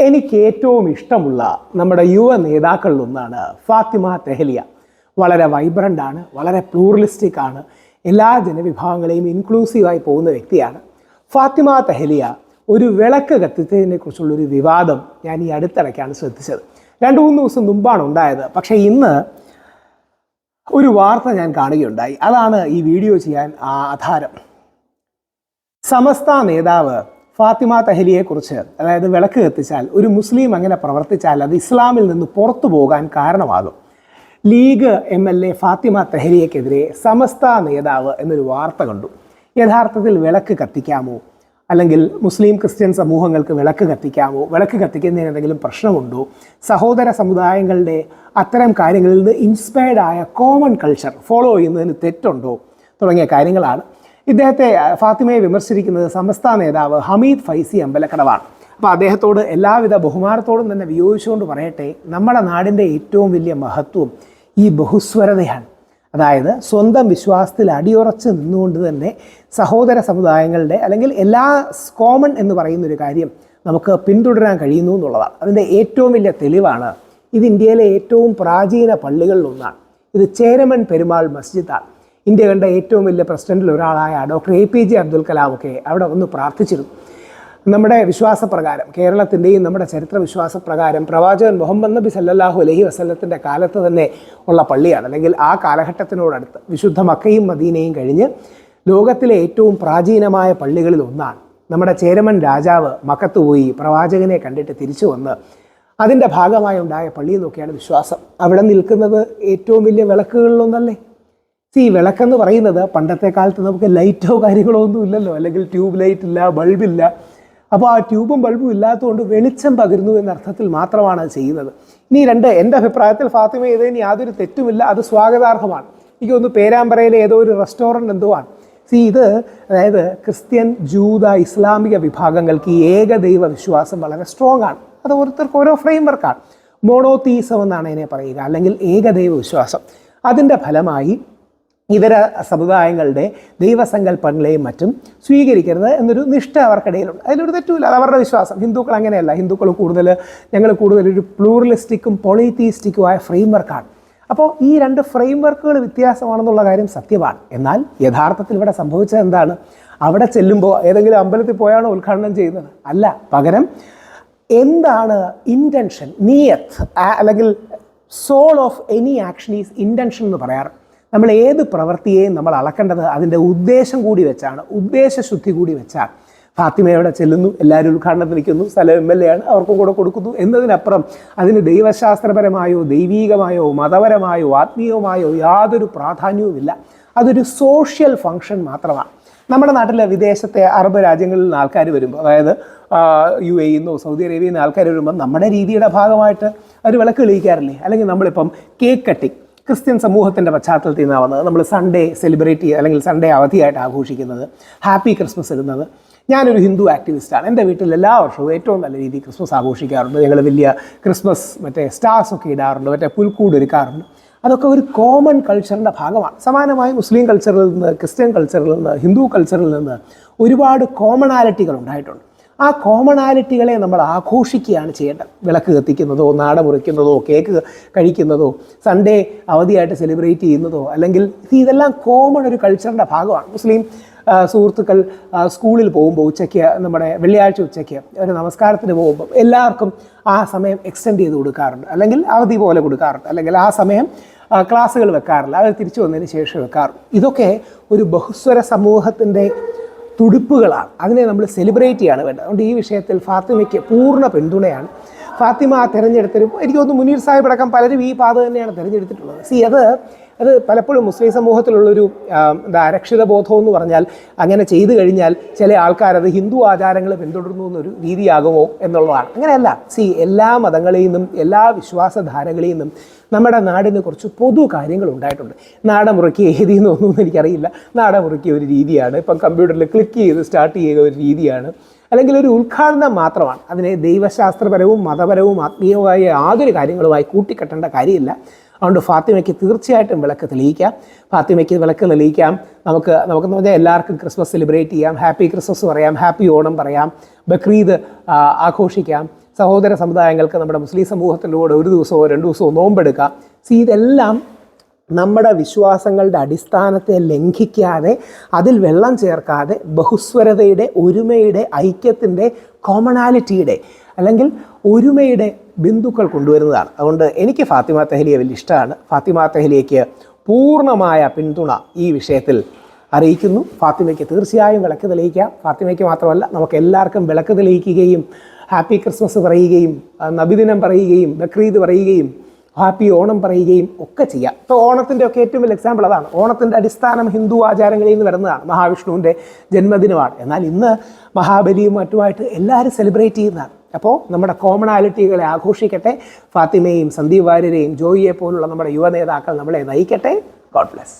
എനിക്ക് ഏറ്റവും ഇഷ്ടമുള്ള നമ്മുടെ യുവ നേതാക്കളിലൊന്നാണ് ഫാത്തിമ തെഹലിയ. വളരെ വൈബ്രൻ്റ് ആണ്, വളരെ പ്ലൂറലിസ്റ്റിക് ആണ്, എല്ലാ ജനവിഭാഗങ്ങളെയും ഇൻക്ലൂസീവായി പോകുന്ന വ്യക്തിയാണ്. ഫാത്തിമ തെഹലിയ ഒരു വിളക്ക് കത്തിച്ചതിനെ കുറിച്ചുള്ളൊരു വിവാദം ഞാൻ ഈ അടുത്തിടയ്ക്കാണ് ശ്രദ്ധിച്ചത്. 2-3 ദിവസം മുമ്പാണ് ഉണ്ടായത്. പക്ഷേ ഇന്ന് ഒരു വാർത്ത ഞാൻ കാണുകയുണ്ടായി. അതാണ് ഈ വീഡിയോ ചെയ്യാൻ ആധാരം. സമസ്ത നേതാവ് ഫാത്തിമ തെഹലിയെക്കുറിച്ച്, അതായത് വിളക്ക് കത്തിച്ചാൽ ഒരു മുസ്ലിം അങ്ങനെ പ്രവർത്തിച്ചാൽ അത് ഇസ്ലാമിൽ നിന്ന് പുറത്തു പോകാൻ കാരണമാകും. ലീഗ് MLA ഫാത്തിമ തെഹലിയക്കെതിരെ സമസ്ത നേതാവ് എന്നൊരു വാർത്ത കണ്ടു. യഥാർത്ഥത്തിൽ വിളക്ക് കത്തിക്കാമോ, അല്ലെങ്കിൽ മുസ്ലിം ക്രിസ്ത്യൻ സമൂഹങ്ങൾക്ക് വിളക്ക് കത്തിക്കാമോ, വിളക്ക് കത്തിക്കുന്നതിന് എന്തെങ്കിലും പ്രശ്നമുണ്ടോ, സഹോദര സമുദായങ്ങളുടെ അത്തരം കാര്യങ്ങളിൽ നിന്ന് ഇൻസ്പയർഡ് ആയ കോമൺ കൾച്ചർ ഫോളോ ചെയ്യുന്നതിന് തെറ്റുണ്ടോ തുടങ്ങിയ കാര്യങ്ങളാണ്. ഇദ്ദേഹത്തെ, ഫാത്തിമയെ വിമർശിച്ചിരിക്കുന്നത് സമസ്ത നേതാവ് ഹമീദ് ഫൈസി അമ്പലക്കടവാണ്. അപ്പോൾ അദ്ദേഹത്തോട് എല്ലാവിധ ബഹുമാനത്തോടും തന്നെ വിയോജിച്ചുകൊണ്ട് പറയട്ടെ, നമ്മുടെ നാടിൻ്റെ ഏറ്റവും വലിയ മഹത്വം ഈ ബഹുസ്വരതയാണ്. അതായത് സ്വന്തം വിശ്വാസത്തിൽ അടിയുറച്ച് നിന്നുകൊണ്ട് തന്നെ സഹോദര സമുദായങ്ങളുടെ, അല്ലെങ്കിൽ എല്ലാ കോമൺ എന്ന് പറയുന്നൊരു കാര്യം നമുക്ക് പിന്തുടരാൻ കഴിയുന്നു എന്നുള്ളതാണ്. അതിൻ്റെ ഏറ്റവും വലിയ തെളിവാണ് ഇത് ഇന്ത്യയിലെ ഏറ്റവും പ്രാചീന പള്ളികളിലൊന്നാണ്. ഇത് ചേരമൻ പെരുമാൾ മസ്ജിദാണ്. ഇന്ത്യ കണ്ട ഏറ്റവും വലിയ പ്രസിഡന്റിൽ ഒരാളായ ഡോക്ടർ APJ അബ്ദുൽ കലാമൊക്കെ അവിടെ ഒന്ന് പ്രാർത്ഥിച്ചിരുന്നു. നമ്മുടെ വിശ്വാസപ്രകാരം, കേരളത്തിൻ്റെയും നമ്മുടെ ചരിത്ര വിശ്വാസപ്രകാരം പ്രവാചകൻ മുഹമ്മദ് നബി സല്ലല്ലാഹു അലൈഹി വസല്ലത്തിൻ്റെ കാലത്ത് തന്നെ ഉള്ള പള്ളിയാണ്, അല്ലെങ്കിൽ ആ കാലഘട്ടത്തിനോടടുത്ത് വിശുദ്ധ മക്കയും മദീനയും കഴിഞ്ഞ് ലോകത്തിലെ ഏറ്റവും പ്രാചീനമായ പള്ളികളിൽ ഒന്നാണ്. നമ്മുടെ ചേരമൻ രാജാവ് മക്കത്ത് പോയി പ്രവാചകനെ കണ്ടിട്ട് തിരിച്ചു വന്ന് അതിൻ്റെ ഭാഗമായി ഉണ്ടായ പള്ളി എന്നൊക്കെയാണ് വിശ്വാസം. അവിടെ നിൽക്കുന്നത് ഏറ്റവും വലിയ വിളക്കുകളിലൊന്നല്ലേ. ഈ വിളക്കെന്ന് പറയുന്നത്, പണ്ടത്തെ കാലത്ത് നമുക്ക് ലൈറ്റോ കാര്യങ്ങളോ ഒന്നും ഇല്ലല്ലോ, അല്ലെങ്കിൽ ട്യൂബ് ലൈറ്റ് ഇല്ല, ബൾബില്ല. അപ്പോൾ ആ ട്യൂബും ബൾബും ഇല്ലാത്തതുകൊണ്ട് വെളിച്ചം പകരുന്നു എന്ന അർത്ഥത്തിൽ മാത്രമാണ് അത് ചെയ്യുന്നത്. ഇനി എൻ്റെ അഭിപ്രായത്തിൽ ഫാത്തിമ ചെയ്തതിന് യാതൊരു തെറ്റുമില്ല, അത് സ്വാഗതാർഹമാണ്. എനിക്കൊന്ന് പേരാമ്പ്രയിലെ ഏതോ ഒരു റെസ്റ്റോറൻറ്റ് എന്തോ ആണ്. ഇത് അതായത് ക്രിസ്ത്യൻ, ജൂത, ഇസ്ലാമിക വിഭാഗങ്ങൾക്ക് ഈ ഏകദൈവ വിശ്വാസം വളരെ സ്ട്രോങ് ആണ്. അത് ഓരോരുത്തർക്ക് ഓരോ ഫ്രെയിം വർക്കാണ്. മോണോതീസം എന്നാണ് ഇതിനെ പറയുക, അല്ലെങ്കിൽ ഏകദൈവ വിശ്വാസം. അതിൻ്റെ ഫലമായി ഇതര സമുദായങ്ങളുടെ ദൈവസങ്കല്പങ്ങളെയും മറ്റും സ്വീകരിക്കരുത് എന്നൊരു നിഷ്ഠ അവർക്കിടയിലുണ്ട്. അതിലൊരു തെറ്റുമില്ല, അത് അവരുടെ വിശ്വാസം. ഹിന്ദുക്കൾ അങ്ങനെയല്ല. ഹിന്ദുക്കൾ ഞങ്ങൾ കൂടുതൽ ഒരു പ്ലൂറലിസ്റ്റിക്കും പോളിതീസ്റ്റിക്കുമായ ഫ്രെയിം വർക്കാണ്. അപ്പോൾ ഈ 2 ഫ്രെയിം വർക്കുകൾ വ്യത്യാസമാണെന്നുള്ള കാര്യം സത്യമാണ്. എന്നാൽ യഥാർത്ഥത്തിൽ ഇവിടെ സംഭവിച്ചത് എന്താണ്? അവിടെ ചെല്ലുമ്പോൾ ഏതെങ്കിലും അമ്പലത്തിൽ പോയാണോ ഉദ്ഘാടനം ചെയ്യുന്നത്? അല്ല. പകരം എന്താണ് ഇൻറ്റൻഷൻ, നിയത്ത്, അല്ലെങ്കിൽ soul of any action is intention എന്ന് പറയാറ്. നമ്മൾ ഏത് പ്രവൃത്തിയെയും നമ്മൾ അളക്കേണ്ടത് അതിൻ്റെ ഉദ്ദേശം കൂടി വെച്ചാണ്, ഉദ്ദേശശുദ്ധി കൂടി വെച്ചാണ്. ഫാത്തിമയോടെ ചെല്ലുന്നു, എല്ലാവരും ഉദ്ഘാടനത്തിന് നിൽക്കുന്നു, സ്ഥലം MLA ആണ്, അവർക്കും കൂടെ കൊടുക്കുന്നു എന്നതിനപ്പുറം അതിന് ദൈവശാസ്ത്രപരമായോ ദൈവീകമായോ മതപരമായോ ആത്മീയമായോ യാതൊരു പ്രാധാന്യവുമില്ല. അതൊരു സോഷ്യൽ ഫങ്ഷൻ മാത്രമാണ്. നമ്മുടെ നാട്ടിലെ വിദേശത്തെ അറബ് രാജ്യങ്ങളിൽ നിന്ന് ആൾക്കാർ വരുമ്പോൾ, അതായത് UAE എന്നോ സൗദി അറേബ്യയിൽ നിന്ന് ആൾക്കാർ വരുമ്പോൾ നമ്മുടെ രീതിയുടെ ഭാഗമായിട്ട് അവർ വിളക്ക് തെളിയിക്കാറില്ലേ? അല്ലെങ്കിൽ നമ്മളിപ്പം കേക്ക് കട്ടിങ് ക്രിസ്ത്യൻ സമൂഹത്തിൻ്റെ പശ്ചാത്തലത്തിൽ നിന്നാണ് വന്നത്. നമ്മൾ സൺഡേ സെലിബ്രേറ്റ് ചെയ്യുക, അല്ലെങ്കിൽ സൺഡേ അവധിയായിട്ട് ആഘോഷിക്കുന്നത്, ഹാപ്പി ക്രിസ്മസ് ഇടുന്നത്. ഞാനൊരു ഹിന്ദു ആക്ടിവിസ്റ്റാണ്. എൻ്റെ വീട്ടിൽ എല്ലാ വർഷവും ഏറ്റവും നല്ല രീതിയിൽ ക്രിസ്മസ് ആഘോഷിക്കാറുണ്ട്. ഞങ്ങൾ വലിയ ക്രിസ്മസ് സ്റ്റാർസൊക്കെ ഇടാറുണ്ട്, പുൽക്കൂട് ഒരുക്കാറുണ്ട്. അതൊക്കെ ഒരു കോമൺ കൾച്ചറിൻ്റെ ഭാഗമാണ്. സമാനമായി മുസ്ലിം കൾച്ചറിൽ നിന്ന്, ക്രിസ്ത്യൻ കൾച്ചറിൽ നിന്ന്, ഹിന്ദു കൾച്ചറിൽ നിന്ന് ഒരുപാട് കോമണാലിറ്റികൾ ഉണ്ടായിട്ടുണ്ട്. ആ കോമണാലിറ്റികളെ നമ്മൾ ആഘോഷിക്കുകയാണ് ചെയ്യേണ്ടത്. വിളക്ക് കത്തിക്കുന്നതോ, നാട മുറിക്കുന്നതോ, കേക്ക് കഴിക്കുന്നതോ, സൺഡേ അവധിയായിട്ട് സെലിബ്രേറ്റ് ചെയ്യുന്നതോ, അല്ലെങ്കിൽ ഇതെല്ലാം കോമൺ ഒരു കൾച്ചറിൻ്റെ ഭാഗമാണ്. മുസ്ലിം സുഹൃത്തുക്കൾ സ്കൂളിൽ പോകുമ്പോൾ ഉച്ചയ്ക്ക്, നമ്മുടെ വെള്ളിയാഴ്ച ഉച്ചയ്ക്ക് ഒരു നമസ്കാരത്തിന് പോകുമ്പോൾ എല്ലാവർക്കും ആ സമയം എക്സ്റ്റെൻഡ് ചെയ്ത് കൊടുക്കാറുണ്ട്, അല്ലെങ്കിൽ അവധി പോലെ കൊടുക്കാറുണ്ട്, അല്ലെങ്കിൽ ആ സമയം ക്ലാസ്സുകൾ വെക്കാറില്ല, അവർ തിരിച്ചു വന്നതിന് ശേഷം വെക്കാറുണ്ട്. ഇതൊക്കെ ഒരു ബഹുസ്വര സമൂഹത്തിൻ്റെ തുടിപ്പുകളാണ്. അതിനെ നമ്മൾ സെലിബ്രേറ്റ് ചെയ്യാണ് വേണ്ടത്. അതുകൊണ്ട് ഈ വിഷയത്തിൽ ഫാത്തിമയ്ക്ക് പൂർണ്ണ പിന്തുണയാണ്. ഫാത്തിമ തിരഞ്ഞെടുത്തൊരു, എനിക്ക് തോന്നുന്നു മുനീർ സാഹിബ് അടക്കം പലരും ഈ പാത തന്നെയാണ് തിരഞ്ഞെടുത്തിട്ടുള്ളത്. അത് പലപ്പോഴും മുസ്ലിം സമൂഹത്തിലുള്ളൊരു അരക്ഷിത ബോധം എന്ന് പറഞ്ഞാൽ, അങ്ങനെ ചെയ്തു കഴിഞ്ഞാൽ ചില ആൾക്കാരത് ഹിന്ദു ആചാരങ്ങൾ പിന്തുടരുന്നു എന്നൊരു രീതിയാകുമോ എന്നുള്ളതാണ്. അങ്ങനെയല്ല. എല്ലാ മതങ്ങളിൽ നിന്നും എല്ലാ വിശ്വാസധാരകളിൽ നിന്നും നമ്മുടെ നാടിന് കുറച്ച് പൊതു കാര്യങ്ങൾ ഉണ്ടായിട്ടുണ്ട്. നാടമുറുക്കി ഏതിയെന്നൊന്നും എനിക്കറിയില്ല. നാടമുറുക്കി ഒരു രീതിയാണ്, ഇപ്പം കമ്പ്യൂട്ടറിൽ ക്ലിക്ക് ചെയ്ത് സ്റ്റാർട്ട് ചെയ്യുക ഒരു രീതിയാണ്, അല്ലെങ്കിൽ ഒരു ഉദ്ഘാടനം മാത്രമാണ്. അതിനെ ദൈവശാസ്ത്രപരവും മതപരവും ആത്മീയവുമായ യാതൊരു കാര്യങ്ങളുമായി കൂട്ടിക്കെട്ടേണ്ട കാര്യമില്ല. അതുകൊണ്ട് ഫാത്തിമയ്ക്ക് തീർച്ചയായിട്ടും വിളക്ക് തെളിയിക്കാം. ഫാത്തിമയ്ക്ക് വിളക്ക് തെളിയിക്കാം. നമുക്കെന്ന് പറഞ്ഞാൽ എല്ലാവർക്കും ക്രിസ്മസ് സെലിബ്രേറ്റ് ചെയ്യാം, ഹാപ്പി ക്രിസ്മസ് പറയാം, ഹാപ്പി ഓണം പറയാം, ബക്രീദ് ആഘോഷിക്കാം, സഹോദര സമുദായങ്ങൾക്ക് നമ്മുടെ മുസ്ലിം സമൂഹത്തിൻ്റെ കൂടെ ഒരു ദിവസമോ 2 ദിവസമോ നോമ്പെടുക്കാം. ഇതെല്ലാം നമ്മുടെ വിശ്വാസങ്ങളുടെ അടിസ്ഥാനത്തെ ലംഘിക്കാതെ, അതിൽ വെള്ളം ചേർക്കാതെ, ബഹുസ്വരതയുടെ, ഒരുമയുടെ, ഐക്യത്തിൻ്റെ, കോമണാലിറ്റിയുടെ അല്ലെങ്കിൽ ഒരുമയുടെ ബിന്ദുക്കൾ കൊണ്ടുവരുന്നതാണ്. അതുകൊണ്ട് എനിക്ക് ഫാത്തിമ തെഹ്ലിയെ വലിയ ഇഷ്ടമാണ്. ഫാത്തിമ തെഹ്ലിയയ്ക്ക് പൂർണ്ണമായ പിന്തുണ ഈ വിഷയത്തിൽ അറിയിക്കുന്നു. ഫാത്തിമയ്ക്ക് തീർച്ചയായും വിളക്ക് തെളിയിക്കാം. ഫാത്തിമയ്ക്ക് മാത്രമല്ല, നമുക്ക് എല്ലാവർക്കും വിളക്ക് തെളിയിക്കുകയും ഹാപ്പി ക്രിസ്മസ് പറയുകയും നബിദിനം പറയുകയും ബക്രീദ് പറയുകയും ഹാപ്പി ഓണം പറയുകയും ഒക്കെ ചെയ്യാം. ഇപ്പോൾ ഓണത്തിൻ്റെ ഒക്കെ ഏറ്റവും വലിയ എക്സാമ്പിൾ അതാണ്. ഓണത്തിൻ്റെ അടിസ്ഥാനം ഹിന്ദു ആചാരങ്ങളിൽ നിന്ന് വരുന്നതാണ്. മഹാവിഷ്ണുവിൻ്റെ ജന്മദിനമാണ്. എന്നാൽ ഇന്ന് മഹാബലിയും മറ്റുമായിട്ട് എല്ലാവരും സെലിബ്രേറ്റ് ചെയ്യുന്നതാണ്. അപ്പോൾ നമ്മുടെ കോമണാലിറ്റികളെ ആഘോഷിക്കട്ടെ. ഫാത്തിമയും സന്ദീപ് വാര്യരെയും ജോയിയെ പോലുള്ള നമ്മുടെ യുവ നേതാക്കൾ നമ്മളെ നയിക്കട്ടെ. God bless.